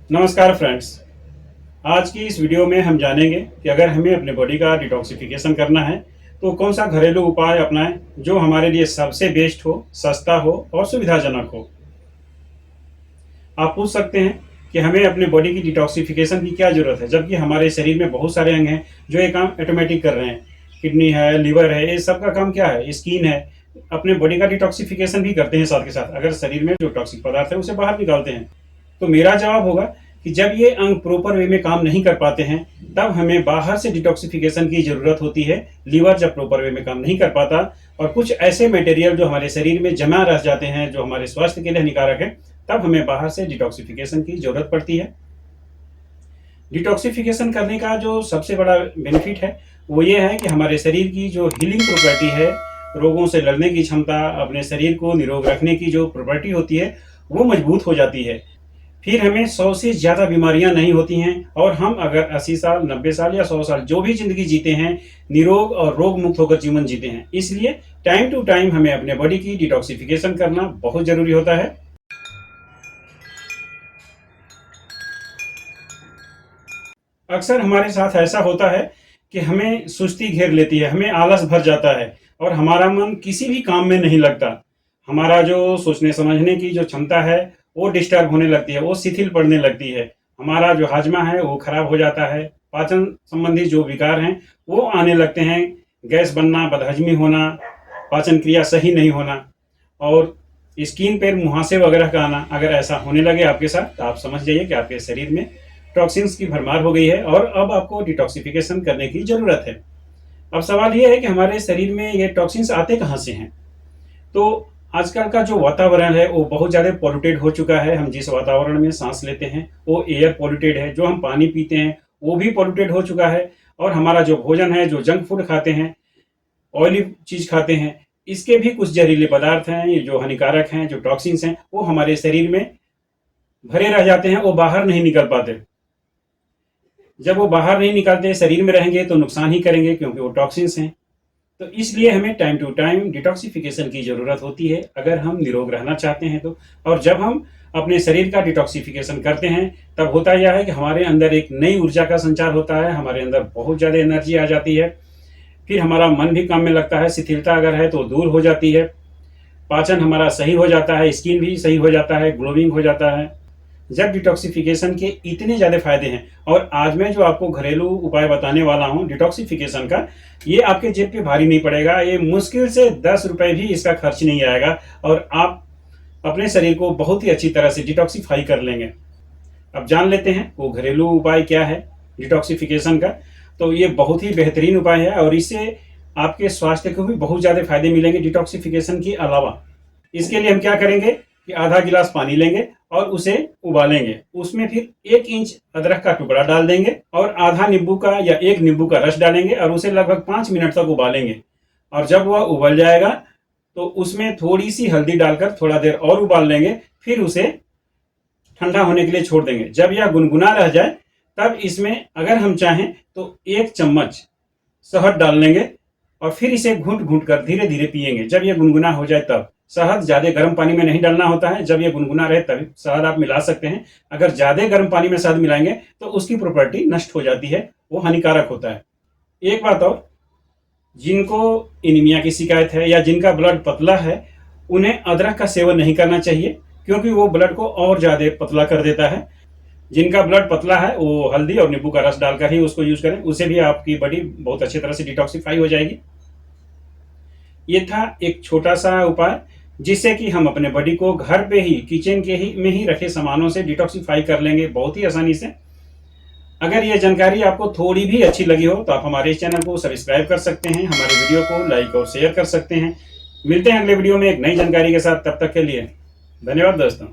नमस्कार फ्रेंड्स। आज की इस वीडियो में हम जानेंगे कि अगर हमें अपने बॉडी का डिटॉक्सिफिकेशन करना है तो कौन सा घरेलू उपाय अपनाएं जो हमारे लिए सबसे बेस्ट हो, सस्ता हो और सुविधाजनक हो। आप पूछ सकते हैं कि हमें अपने बॉडी की डिटॉक्सिफिकेशन की क्या जरूरत है, जबकि हमारे शरीर में बहुत सारे अंग हैं जो ये काम ऑटोमेटिक कर रहे हैं। किडनी है, लिवर है, ये सब का काम क्या है, स्किन है, अपने बॉडी का डिटॉक्सिफिकेशन भी करते हैं। साथ के साथ अगर शरीर में जो टॉक्सिक पदार्थ है उसे बाहर निकालते हैं। तो मेरा जवाब होगा कि जब ये अंग प्रॉपर वे में काम नहीं कर पाते हैं तब हमें बाहर से डिटॉक्सिफिकेशन की जरूरत होती है। लीवर जब प्रॉपर वे में काम नहीं कर पाता और कुछ ऐसे मटेरियल जो हमारे शरीर में जमा रह जाते हैं जो हमारे स्वास्थ्य के लिए हानिकारक है, तब हमें बाहर से डिटॉक्सिफिकेशन की जरूरत पड़ती है। डिटॉक्सिफिकेशन करने का जो सबसे बड़ा बेनिफिट है वो ये है कि हमारे शरीर की जो हीलिंग प्रॉपर्टी है, रोगों से लड़ने की क्षमता, अपने शरीर को निरोग रखने की जो प्रॉपर्टी होती है वो मजबूत हो जाती है। फिर हमें 100 से ज़्यादा बीमारियां नहीं होती हैं और हम अगर 80 साल, 90 साल या 100 साल जो भी जिंदगी जीते हैं, निरोग और रोग मुक्त होकर जीवन जीते हैं। इसलिए टाइम टू टाइम हमें अपने बॉडी की डिटॉक्सिफिकेशन करना बहुत जरूरी होता है। अक्सर हमारे साथ ऐसा होता है कि हमें सुस्ती घेर लेती है, हमें आलस भर जाता है और हमारा मन किसी भी काम में नहीं लगता। हमारा जो सोचने समझने की जो क्षमता है वो डिस्टर्ब होने लगती है, वो शिथिल पड़ने लगती है। हमारा जो हाजमा है वो खराब हो जाता है। पाचन संबंधी जो विकार हैं वो आने लगते हैं। गैस बनना, बदहजमी होना, पाचन क्रिया सही नहीं होना और स्किन पर मुहासे वगैरह का आना। अगर ऐसा होने लगे आपके साथ तो आप समझ जाइए कि आपके शरीर में टॉक्सिन्स की भरमार हो गई है और अब आपको डिटॉक्सिफिकेशन करने की जरूरत है। अब सवाल ये है कि हमारे शरीर में ये टॉक्सिन्स आते कहाँ से हैं। तो आजकल का जो वातावरण है वो बहुत ज़्यादा पॉल्यूटेड हो चुका है। हम जिस वातावरण में सांस लेते हैं वो एयर पॉल्यूटेड है, जो हम पानी पीते हैं वो भी पॉल्यूटेड हो चुका है और हमारा जो भोजन है, जो जंक फूड खाते हैं, ऑयली चीज खाते हैं, इसके भी कुछ जहरीले पदार्थ हैं, ये जो हानिकारक हैं, जो टॉक्सिन्स हैं, वो हमारे शरीर में भरे रह जाते हैं, वो बाहर नहीं निकल पाते। जब वो बाहर नहीं निकलते, शरीर में रहेंगे तो नुकसान ही करेंगे क्योंकि वो टॉक्सिन्स हैं। तो इसलिए हमें टाइम टू टाइम डिटॉक्सिफिकेशन की ज़रूरत होती है अगर हम निरोग रहना चाहते हैं तो। और जब हम अपने शरीर का डिटॉक्सिफिकेशन करते हैं तब होता यह है कि हमारे अंदर एक नई ऊर्जा का संचार होता है, हमारे अंदर बहुत ज़्यादा एनर्जी आ जाती है। फिर हमारा मन भी काम में लगता है, शिथिलता अगर है तो दूर हो जाती है, पाचन हमारा सही हो जाता है, स्किन भी सही हो जाता है, ग्लोइंग हो जाता है। जब डिटॉक्सिफिकेशन के इतने ज़्यादा फायदे हैं और आज मैं जो आपको घरेलू उपाय बताने वाला हूं डिटॉक्सिफिकेशन का, ये आपके जेब पे भारी नहीं पड़ेगा। ये मुश्किल से 10 रुपए भी इसका खर्च नहीं आएगा और आप अपने शरीर को बहुत ही अच्छी तरह से डिटॉक्सिफाई कर लेंगे। अब जान लेते हैं वो घरेलू उपाय क्या है डिटॉक्सिफिकेशन का। तो ये बहुत ही बेहतरीन उपाय है और इससे आपके स्वास्थ्य को भी बहुत ज़्यादा फायदे मिलेंगे डिटॉक्सिफिकेशन के अलावा। इसके लिए हम क्या करेंगे कि आधा गिलास पानी लेंगे और उसे उबालेंगे। उसमें फिर 1 इंच अदरक का टुकड़ा डाल देंगे और आधा नींबू का या 1 नींबू का रस डालेंगे और उसे लगभग 5 मिनट तक उबालेंगे। और जब वह उबल जाएगा तो उसमें थोड़ी सी हल्दी डालकर थोड़ा देर और उबाल लेंगे, फिर उसे ठंडा होने के लिए छोड़ देंगे। जब यह गुनगुना रह जाए तब इसमें अगर हम चाहें तो 1 चम्मच शहद डाल लेंगे और फिर इसे घूंट घूंट कर धीरे धीरे पिएंगे। जब यह गुनगुना हो जाए तब शहद ज़्यादा गर्म पानी में नहीं डालना होता है, जब यह गुनगुना रहे तभी शहद आप मिला सकते हैं। अगर ज़्यादा गर्म पानी में शहद मिलाएंगे तो उसकी प्रॉपर्टी नष्ट हो जाती है, वो हानिकारक होता है। एक बात और, जिनको एनीमिया की शिकायत है या जिनका ब्लड पतला है उन्हें अदरक का सेवन नहीं करना चाहिए क्योंकि वो ब्लड को और ज़्यादा पतला कर देता है। जिनका ब्लड पतला है वो हल्दी और नींबू का रस डालकर ही उसको यूज करें, उससे भी आपकी बॉडी बहुत अच्छी तरह से डिटॉक्सिफाई हो जाएगी। ये था एक छोटा सा उपाय जिससे कि हम अपने बॉडी को घर पे ही, किचन के ही में ही रखे सामानों से डिटॉक्सिफाई कर लेंगे बहुत ही आसानी से। अगर ये जानकारी आपको थोड़ी भी अच्छी लगी हो तो आप हमारे इस चैनल को सब्सक्राइब कर सकते हैं, हमारे वीडियो को लाइक और शेयर कर सकते हैं। मिलते हैं अगले वीडियो में एक नई जानकारी के साथ, तब तक के लिए धन्यवाद दोस्तों।